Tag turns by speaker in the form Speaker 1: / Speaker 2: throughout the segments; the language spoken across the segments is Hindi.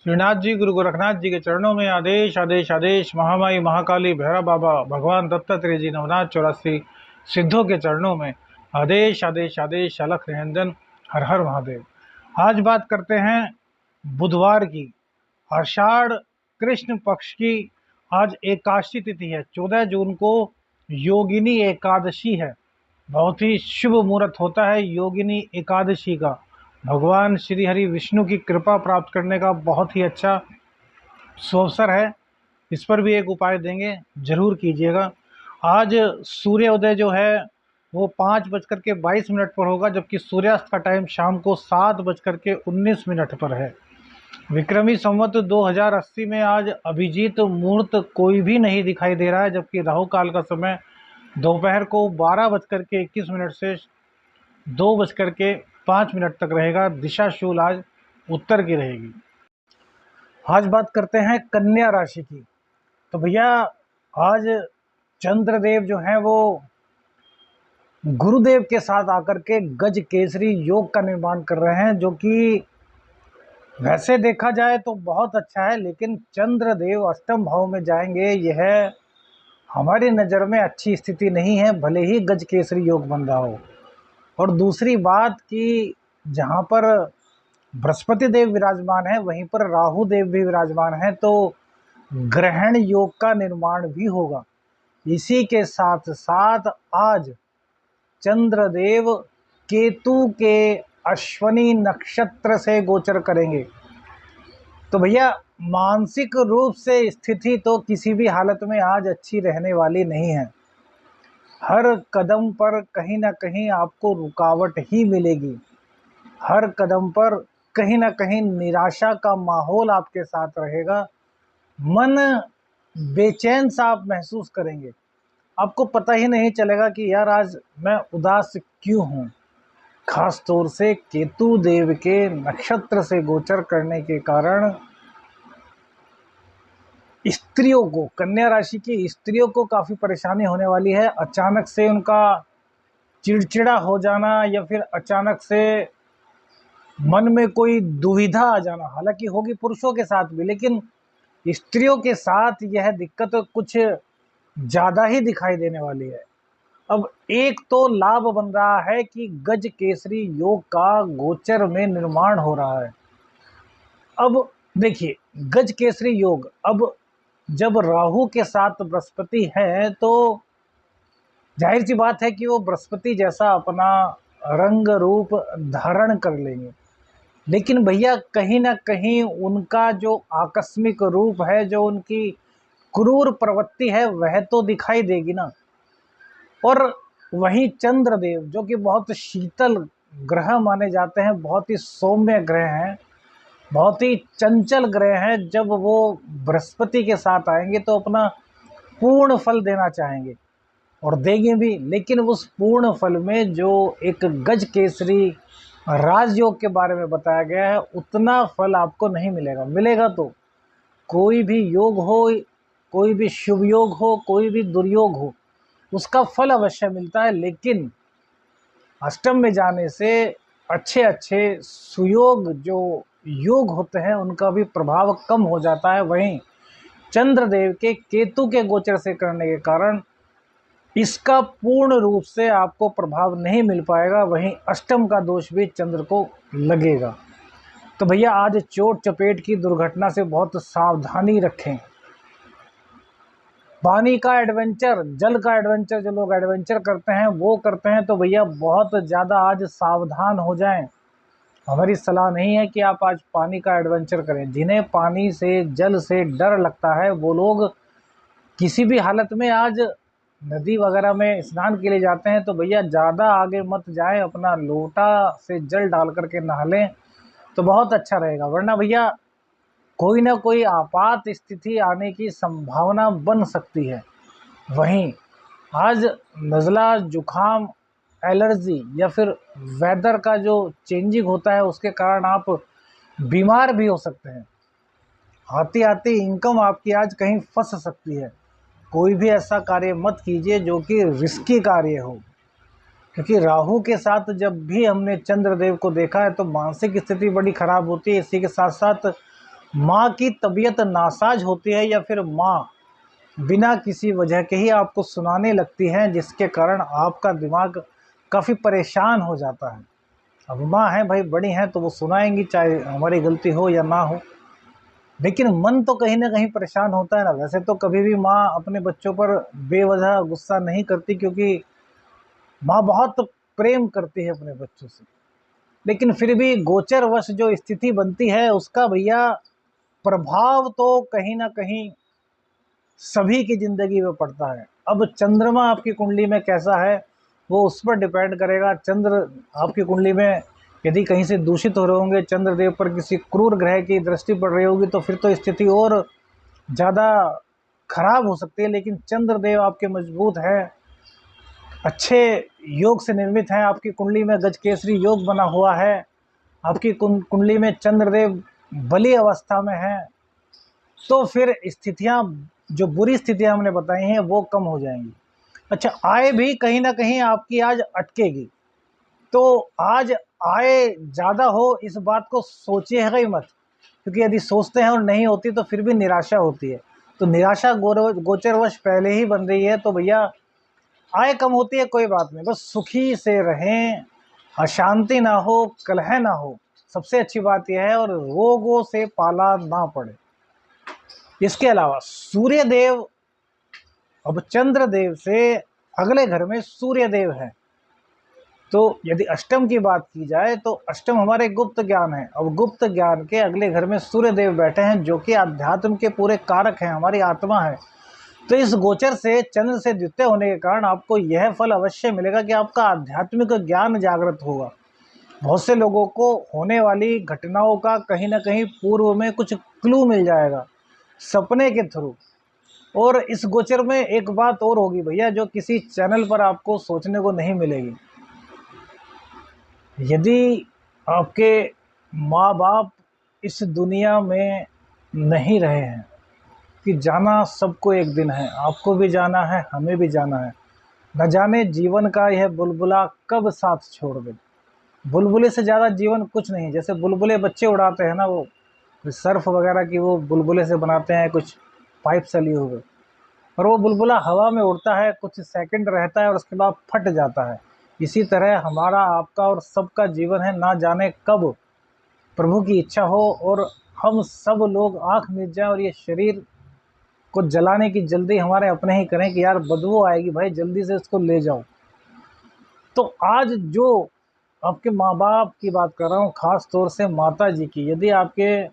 Speaker 1: श्रीनाथ जी गुरु गोरखनाथ जी के चरणों में आदेश आदेश आदेश। महामाई महाकाली भैरव बाबा भगवान दत्तात्रेय जी नवनाथ 84 सिद्धों के चरणों में आदेश आदेश आदेश। अलख निरंजन हर हर महादेव। आज बात करते हैं बुधवार की, आषाढ़ कृष्ण पक्ष की। आज एकादशी तिथि है, 14 जून को योगिनी एकादशी है। बहुत ही शुभ मुहूर्त होता है योगिनी एकादशी का। भगवान श्री हरि विष्णु की कृपा प्राप्त करने का बहुत ही अच्छा सुअवसर है। इस पर भी एक उपाय देंगे, जरूर कीजिएगा। आज सूर्योदय जो है वो 5:22 पर होगा, जबकि सूर्यास्त का टाइम शाम को 7:19 पर है। विक्रमी संवत 2080 में आज अभिजीत मुहूर्त कोई भी नहीं दिखाई दे रहा है, जबकि राहु काल का समय दोपहर को 12:21 से 2:05 तक रहेगा। दिशा शूल आज उत्तर की रहेगी। आज बात करते हैं कन्या राशि की। तो भैया आज चंद्रदेव जो हैं वो गुरुदेव के साथ आकर के गज केसरी योग का निर्माण कर रहे हैं, जो कि वैसे देखा जाए तो बहुत अच्छा है, लेकिन चंद्रदेव अष्टम भाव में जाएंगे, यह हमारी नज़र में अच्छी स्थिति नहीं है, भले ही गज केसरी योग बन रहा हो। और दूसरी बात कि जहाँ पर बृहस्पति देव विराजमान है वहीं पर राहु देव भी विराजमान है, तो ग्रहण योग का निर्माण भी होगा। इसी के साथ साथ आज चंद्रदेव केतु के अश्वनी नक्षत्र से गोचर करेंगे। तो भैया मानसिक रूप से स्थिति तो किसी भी हालत में आज अच्छी रहने वाली नहीं है। हर कदम पर कहीं ना कहीं आपको रुकावट ही मिलेगी। हर कदम पर कहीं ना कहीं निराशा का माहौल आपके साथ रहेगा। मन बेचैन सा आप महसूस करेंगे। आपको पता ही नहीं चलेगा कि यार आज मैं उदास क्यों हूँ। खास तौर से केतु देव के नक्षत्र से गोचर करने के कारण स्त्रियों को, कन्या राशि की स्त्रियों को काफ़ी परेशानी होने वाली है। अचानक से उनका चिड़चिड़ा हो जाना या फिर अचानक से मन में कोई दुविधा आ जाना, हालांकि होगी पुरुषों के साथ भी, लेकिन स्त्रियों के साथ यह दिक्कत कुछ ज़्यादा ही दिखाई देने वाली है। अब एक तो लाभ बन रहा है कि गज केसरी योग का गोचर में निर्माण हो रहा है। अब देखिए गज केसरी योग, अब जब राहु के साथ बृहस्पति है तो जाहिर सी बात है कि वो बृहस्पति जैसा अपना रंग रूप धारण कर लेंगे। लेकिन भैया कहीं ना कहीं उनका जो आकस्मिक रूप है, जो उनकी क्रूर प्रवृत्ति है, वह तो दिखाई देगी ना। और वहीं चंद्रदेव जो कि बहुत शीतल ग्रह माने जाते हैं, बहुत ही सौम्य ग्रह हैं, बहुत ही चंचल ग्रह हैं, जब वो बृहस्पति के साथ आएंगे तो अपना पूर्ण फल देना चाहेंगे और देंगे भी। लेकिन उस पूर्ण फल में जो एक गज केसरी राजयोग के बारे में बताया गया है, उतना फल आपको नहीं मिलेगा। मिलेगा तो कोई भी योग हो, कोई भी शुभ योग हो, कोई भी दुर्योग हो, उसका फल अवश्य मिलता है। लेकिन अष्टम में जाने से अच्छे अच्छे सुयोग जो योग होते हैं उनका भी प्रभाव कम हो जाता है। वहीं चंद्रदेव के केतु के गोचर से करने के कारण इसका पूर्ण रूप से आपको प्रभाव नहीं मिल पाएगा। वहीं अष्टम का दोष भी चंद्र को लगेगा। तो भैया आज चोट चपेट की दुर्घटना से बहुत सावधानी रखें। पानी का एडवेंचर, जल का एडवेंचर, जो लोग एडवेंचर करते हैं वो करते हैं, तो भैया बहुत ज़्यादा आज सावधान हो जाएं। हमारी सलाह नहीं है कि आप आज पानी का एडवेंचर करें। जिन्हें पानी से, जल से डर लगता है, वो लोग किसी भी हालत में आज नदी वगैरह में स्नान के लिए जाते हैं, तो भैया ज़्यादा आगे मत जाएं, अपना लोटा से जल डाल करके नहा लें तो बहुत अच्छा रहेगा। वरना भैया कोई ना कोई आपात स्थिति आने की संभावना बन सकती है। वहीं आज नज़ला, जुखाम, एलर्जी या फिर वेदर का जो चेंजिंग होता है उसके कारण आप बीमार भी हो सकते हैं। आती आती इनकम आपकी आज कहीं फंस सकती है। कोई भी ऐसा कार्य मत कीजिए जो कि रिस्की कार्य हो, क्योंकि राहु के साथ जब भी हमने चंद्रदेव को देखा है तो मानसिक स्थिति बड़ी खराब होती है। इसी के साथ साथ माँ की तबीयत नासाज होती है या फिर माँ बिना किसी वजह के ही आपको सुनाने लगती हैं, जिसके कारण आपका दिमाग काफ़ी परेशान हो जाता है। अब माँ हैं भाई, बड़ी हैं, तो वो सुनाएंगी चाहे हमारी गलती हो या ना हो, लेकिन मन तो कहीं ना कहीं परेशान होता है ना। वैसे तो कभी भी माँ अपने बच्चों पर बेवजह गुस्सा नहीं करती, क्योंकि माँ बहुत प्रेम करती है अपने बच्चों से, लेकिन फिर भी गोचरवश जो स्थिति बनती है उसका भैया प्रभाव तो कहीं ना कहीं सभी की ज़िंदगी में पड़ता है। अब चंद्रमा आपकी कुंडली में कैसा है वो उस पर डिपेंड करेगा। चंद्र आपकी कुंडली में यदि कहीं से दूषित हो रहे होंगे, चंद्रदेव पर किसी क्रूर ग्रह की दृष्टि पड़ रही होगी, तो फिर तो स्थिति और ज़्यादा खराब हो सकती है। लेकिन चंद्रदेव आपके मजबूत हैं, अच्छे योग से निर्मित हैं, आपकी कुंडली में गजकेसरी योग बना हुआ है, आपकी कुंडली में चंद्रदेव बली अवस्था में हैं, तो फिर स्थितियां, जो बुरी स्थितियां हमने बताई हैं, वो कम हो जाएंगी। अच्छा, आय भी कहीं ना कहीं आपकी आज अटकेगी, तो आज आय ज़्यादा हो इस बात को सोचिएगा ही मत, क्योंकि यदि सोचते हैं और नहीं होती तो फिर भी निराशा होती है। तो निराशा गोचरवश पहले ही बन रही है, तो भैया आय कम होती है, कोई बात नहीं, बस सुखी से रहें, अशांति ना हो, कलह ना हो, सबसे अच्छी बात यह है, और रोगों से पाला ना पड़े। इसके अलावा सूर्य देव, अब चंद्र देव से अगले घर में सूर्य देव है, तो यदि अष्टम की बात की जाए तो अष्टम हमारे गुप्त ज्ञान है। अब गुप्त ज्ञान के अगले घर में सूर्य देव बैठे हैं, जो कि अध्यात्म के पूरे कारक हैं, हमारी आत्मा है। तो इस गोचर से चंद्र से द्वितीय होने के कारण आपको यह फल अवश्य मिलेगा कि आपका आध्यात्मिक ज्ञान जागृत होगा। बहुत से लोगों को होने वाली घटनाओं का कहीं ना कहीं पूर्व में कुछ क्लू मिल जाएगा सपने के थ्रू। और इस गोचर में एक बात और होगी भैया, जो किसी चैनल पर आपको सोचने को नहीं मिलेगी। यदि आपके माँ बाप इस दुनिया में नहीं रहे हैं, कि जाना सबको एक दिन है, आपको भी जाना है, हमें भी जाना है, न जाने जीवन का यह बुलबुला कब साथ छोड़ दे। बुलबुले से ज़्यादा जीवन कुछ नहीं। जैसे बुलबुले बच्चे उड़ाते हैं ना, वो सर्फ वगैरह की वो बुलबुले से बनाते हैं, कुछ पाइप से लिए हुए, और वो बुलबुला हवा में उड़ता है, कुछ सेकंड रहता है और उसके बाद फट जाता है। इसी तरह हमारा, आपका और सबका जीवन है, ना जाने कब प्रभु की इच्छा हो और हम सब लोग आँख मीच जाएं और ये शरीर को जलाने की जल्दी हमारे अपने ही करें कि यार बदबू आएगी भाई, जल्दी से इसको ले जाओ। तो आज जो आपके माँ बाप की बात कर रहा हूँ, ख़ास तौर से माता जी की, यदि आपके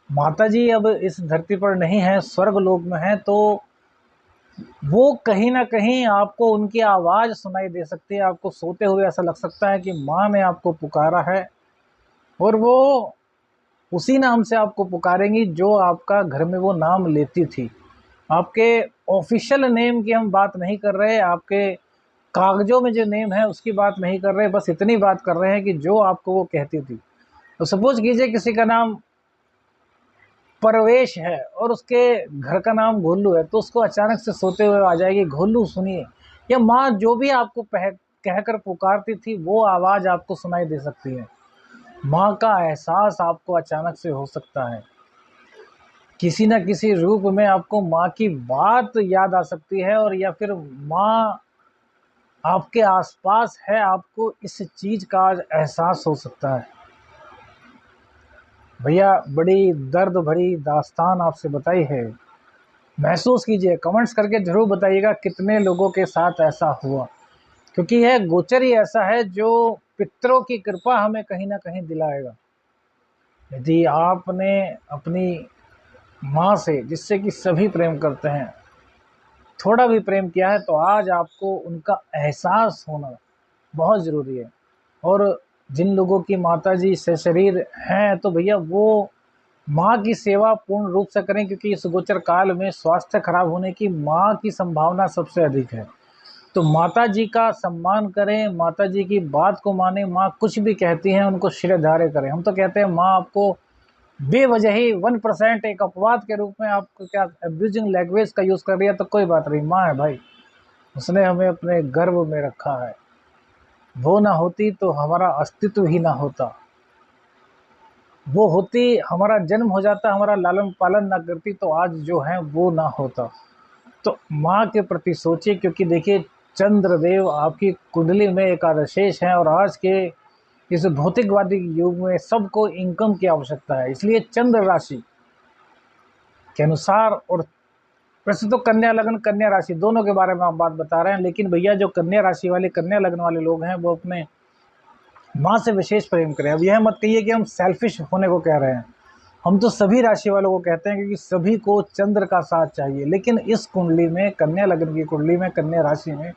Speaker 1: माता जी अब इस धरती पर नहीं है, स्वर्ग लोक में है, तो वो कहीं ना कहीं आपको उनकी आवाज़ सुनाई दे सकती है। आपको सोते हुए ऐसा लग सकता है कि माँ ने आपको पुकारा है, और वो उसी नाम से आपको पुकारेंगी जो आपका घर में वो नाम लेती थी। आपके ऑफिशियल नेम की हम बात नहीं कर रहे, आपके कागजों में जो नेम है उसकी बात नहीं कर रहे, बस इतनी बात कर रहे हैं कि जो आपको वो कहती थी। तो सपोज कीजिए किसी का नाम परवेश है और उसके घर का नाम घोलू है, तो उसको अचानक से सोते हुए आ जाएगी, घोलू सुनिए, या माँ जो भी आपको कहकर पुकारती थी वो आवाज़ आपको सुनाई दे सकती है। माँ का एहसास आपको अचानक से हो सकता है, किसी न किसी रूप में आपको माँ की बात याद आ सकती है, और या फिर माँ आपके आसपास है, आपको इस चीज़ का आज एहसास हो सकता है। भैया बड़ी दर्द भरी दास्तान आपसे बताई है, महसूस कीजिए, कमेंट्स करके ज़रूर बताइएगा कितने लोगों के साथ ऐसा हुआ, क्योंकि यह गोचर ही ऐसा है जो पितरों की कृपा हमें कहीं ना कहीं दिलाएगा। यदि आपने अपनी माँ से, जिससे कि सभी प्रेम करते हैं, थोड़ा भी प्रेम किया है, तो आज आपको उनका एहसास होना बहुत ज़रूरी है। और जिन लोगों की माताजी से शरीर हैं, तो भैया वो माँ की सेवा पूर्ण रूप से करें, क्योंकि इस गोचर काल में स्वास्थ्य खराब होने की माँ की संभावना सबसे अधिक है। तो माता जी का सम्मान करें, माता जी की बात को माने, माँ कुछ भी कहती हैं उनको शिरधार्य करें। हम तो कहते हैं माँ आपको बेवजह ही 1% एक अपवाद के रूप में आपको क्या एब्यूजिंग लैंग्वेज का यूज़ कर रही है, तो कोई बात नहीं, माँ है भाई, उसने हमें अपने गर्भ में रखा है, वो ना होती तो हमारा अस्तित्व ही ना होता। वो होती, हमारा जन्म हो जाता, हमारा लालन पालन ना करती, तो आज जो है वो ना होता। तो माँ के प्रति सोचिए, क्योंकि देखिए चंद्रदेव आपकी कुंडली में एकादशेष है, और आज के इस भौतिकवादी युग में सबको इनकम की आवश्यकता है। इसलिए चंद्र राशि के अनुसार, और वैसे तो कन्या लग्न कन्या राशि दोनों के बारे में आप बात बता रहे हैं, लेकिन भैया जो कन्या राशि वाले कन्या लग्न वाले लोग हैं वो अपने माँ से विशेष प्रेम करें। अब यह मत कहिए कि हम सेल्फिश होने को कह रहे हैं, हम तो सभी राशि वालों को कहते हैं, क्योंकि सभी को चंद्र का साथ चाहिए। लेकिन इस कुंडली में, कन्या लग्न की कुंडली में, कन्या राशि में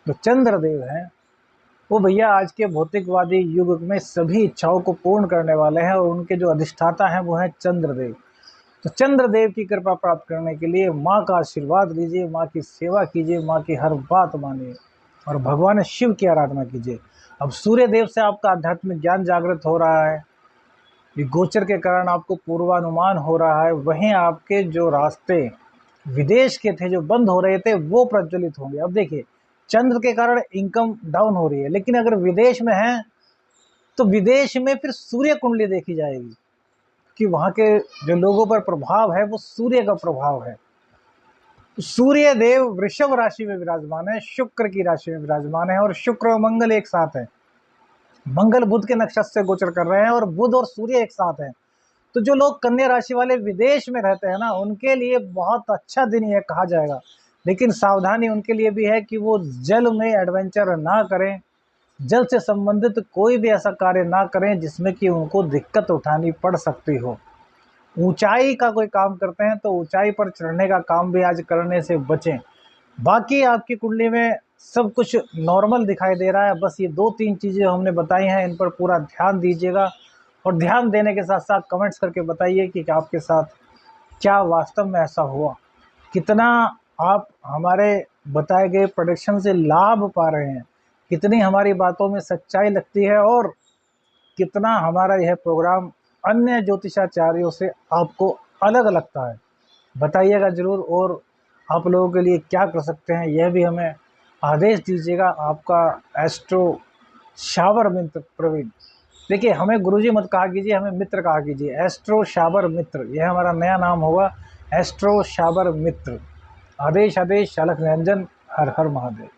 Speaker 1: जो चंद्रदेव हैं वो भैया आज के भौतिकवादी युग में सभी इच्छाओं को पूर्ण करने वाले हैं, और उनके जो अधिष्ठाता हैं वो हैं चंद्रदेव। तो चंद्रदेव की कृपा प्राप्त करने के लिए माँ का आशीर्वाद लीजिए, माँ की सेवा कीजिए, माँ की हर बात मानिए, और भगवान शिव की आराधना कीजिए। अब सूर्य देव से आपका आध्यात्मिक ज्ञान जागृत हो रहा है, ये गोचर के कारण आपको पूर्वानुमान हो रहा है। वहीं आपके जो रास्ते विदेश के थे, जो बंद हो रहे थे, वो प्रज्वलित होंगे। अब देखिए चंद्र के कारण इनकम डाउन हो रही है, लेकिन अगर विदेश में है तो विदेश में फिर सूर्य कुंडली देखी जाएगी, कि वहाँ के जो लोगों पर प्रभाव है वो सूर्य का प्रभाव है। सूर्य देव वृषभ राशि में विराजमान है, शुक्र की राशि में विराजमान है, और शुक्र और मंगल एक साथ है। मंगल बुध के नक्षत्र से गोचर कर रहे हैं, और बुध और सूर्य एक साथ हैं। तो जो लोग कन्या राशि वाले विदेश में रहते हैं ना, उनके लिए बहुत अच्छा दिन यह कहा जाएगा। लेकिन सावधानी उनके लिए भी है कि वो जल में एडवेंचर ना करें, जल से संबंधित कोई भी ऐसा कार्य ना करें जिसमें कि उनको दिक्कत उठानी पड़ सकती हो। ऊंचाई का कोई काम करते हैं तो ऊंचाई पर चढ़ने का काम भी आज करने से बचें। बाकी आपकी कुंडली में सब कुछ नॉर्मल दिखाई दे रहा है, बस ये 2-3 चीज़ें हमने बताई हैं, इन पर पूरा ध्यान दीजिएगा, और ध्यान देने के साथ साथ कमेंट्स करके बताइए कि आपके साथ क्या वास्तव में ऐसा हुआ, कितना आप हमारे बताए गए प्रेडिक्शन से लाभ पा रहे हैं, कितनी हमारी बातों में सच्चाई लगती है, और कितना हमारा यह प्रोग्राम अन्य ज्योतिषाचार्यों से आपको अलग लगता है। बताइएगा ज़रूर, और आप लोगों के लिए क्या कर सकते हैं यह भी हमें आदेश दीजिएगा। आपका एस्ट्रो शावर मित्र प्रवीण। देखिए हमें गुरुजी मत कहा कीजिए, हमें मित्र कहा कीजिए। एस्ट्रो शावर मित्र, यह हमारा नया नाम होगा, एस्ट्रो शावर मित्र। आदेश आदेश, अलख निरंजन। हर हर महादेव।